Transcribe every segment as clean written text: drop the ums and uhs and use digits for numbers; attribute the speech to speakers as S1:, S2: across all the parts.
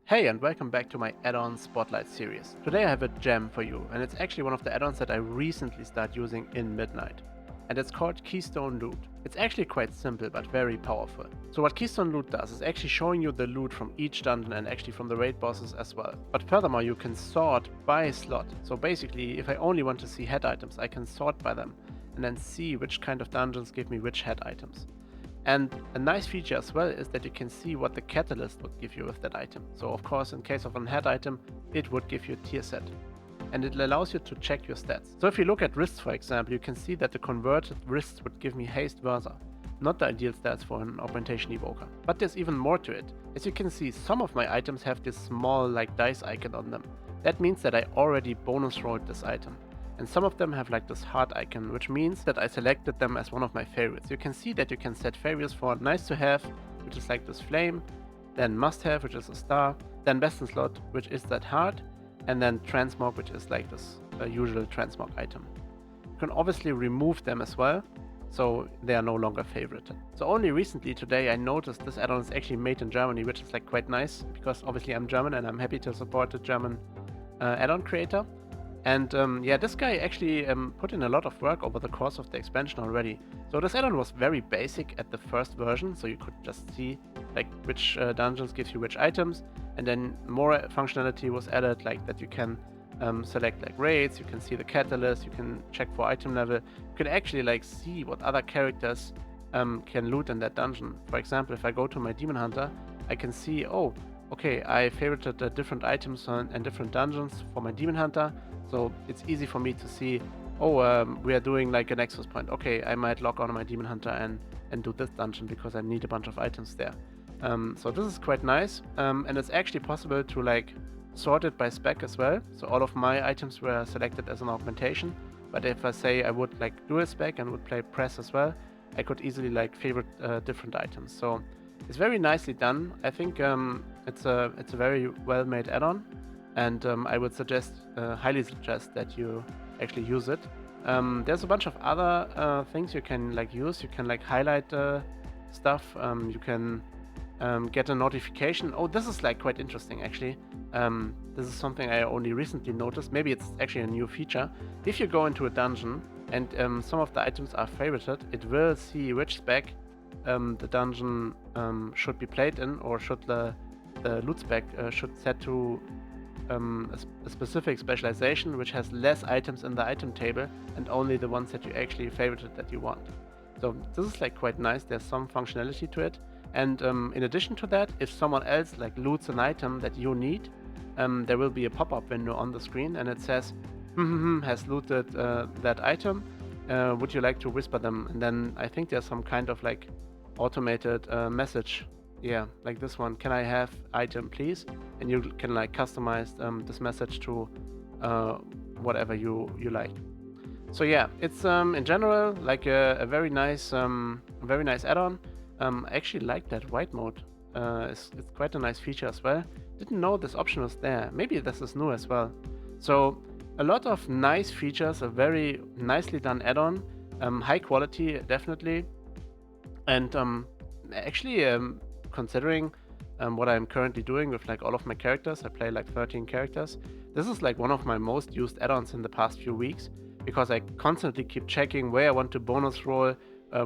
S1: Hey and welcome back to my add-on spotlight series. Today I have a gem for you, and it's actually one of the add-ons that I recently started using in Midnight. And it's called KeystoneLoot. It's actually quite simple but very powerful. So what KeystoneLoot does is actually showing you the loot from each dungeon and actually from the raid bosses as well. But furthermore you can sort by slot. So basically if I only want to see head items I can sort by them and then see which kind of dungeons give me which head items. And a nice feature as well is that you can see what the catalyst would give you with that item. So of course, in case of a head item, it would give you a tier set. And it allows you to check your stats. So if you look at wrists, for example, you can see that the converted wrists would give me haste versa. Not the ideal stats for an augmentation evoker. But there's even more to it. As you can see, some of my items have this small like dice icon on them. That means that I already bonus rolled this item. And some of them have like this heart icon, which means that I selected them as one of my favorites. You can see that you can set favorites for nice to have, which is like this flame, then must have, which is a star, then best in slot, which is that heart, and then transmog, which is like this usual transmog item. You can obviously remove them as well, so they are no longer favorited. So only recently today I noticed this add-on is actually made in Germany, which is like quite nice, because obviously I'm German and I'm happy to support the German add-on creator. And yeah, this guy actually put in a lot of work over the course of the expansion already. So this add-on was very basic at the first version, so you could just see like which dungeons give you which items, and then more functionality was added, like that you can select like raids, you can see the catalyst, you can check for item level, you can actually like see what other characters can loot in that dungeon. For example, if I go to my Demon Hunter, I can see, oh, okay, I favorited the different items and different dungeons for my Demon Hunter. So it's easy for me to see, oh, we are doing like a Nexus point. Okay, I might log on my Demon Hunter and do this dungeon because I need a bunch of items there. So this is quite nice. And it's actually possible to like sort it by spec as well. So all of my items were selected as an augmentation. But if I say I would like dual spec and would play press as well, I could easily like favorite different items. So it's very nicely done. I think it's a very well made add-on. And I would highly suggest that you actually use it. There's a bunch of other things you can like use. You can like highlight stuff. You can get a notification. Oh, this is like quite interesting actually. This is something I only recently noticed. Maybe it's actually a new feature. If you go into a dungeon and some of the items are favorited, it will see which spec the dungeon should be played in, or should the loot spec should set to a specific specialization which has less items in the item table and only the ones that you actually favorited that you want. So this is like quite nice. There's some functionality to it. And in addition to that, if someone else like loots an item that you need, there will be a pop-up window on the screen and it says, has looted that item. Would you like to whisper them? And then I think there's some kind of like automated message. Yeah, like this one. Can I have item, please? And you can like customize this message to whatever you like. So yeah, it's in general like a very nice add-on. I actually like that white mode. It's quite a nice feature as well. Didn't know this option was there. Maybe this is new as well. So a lot of nice features, a very nicely done add-on, high quality definitely, and actually considering what I'm currently doing with like all of my characters, I play like 13 characters. This is like one of my most used add-ons in the past few weeks, because I constantly keep checking where I want to bonus roll,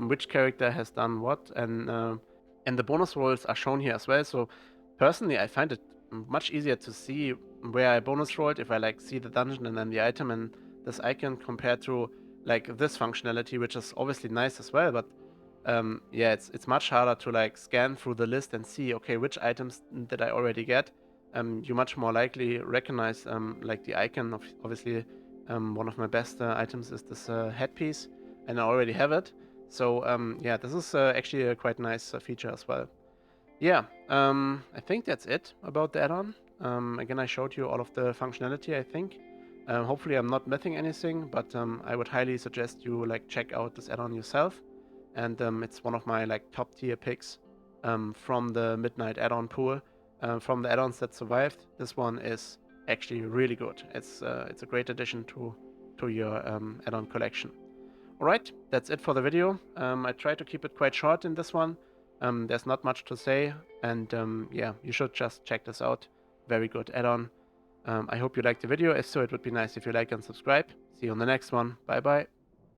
S1: which character has done what, and the bonus rolls are shown here as well. So personally, I find it much easier to see where I bonus rolled if I like see the dungeon and then the item and this icon, compared to like this functionality, which is obviously nice as well, but yeah, it's much harder to like scan through the list and see, okay, which items did I already get. You much more likely recognize like the icon of, obviously, one of my best items is this headpiece, and I already have it. So yeah, this is actually a quite nice feature as well. Yeah, I think that's it about the add-on. Again, I showed you all of the functionality, I think. Hopefully I'm not missing anything, but I would highly suggest you like check out this add-on yourself. And it's one of my like top tier picks from the Midnight add-on pool. From the add-ons that survived, this one is actually really good. It's a great addition to your add-on collection. Alright, that's it for the video. I tried to keep it quite short in this one. There's not much to say, and yeah, you should just check this out. very good add-on. I hope you liked the video. If so, it would be nice if you like and subscribe. See you on the next one. Bye bye.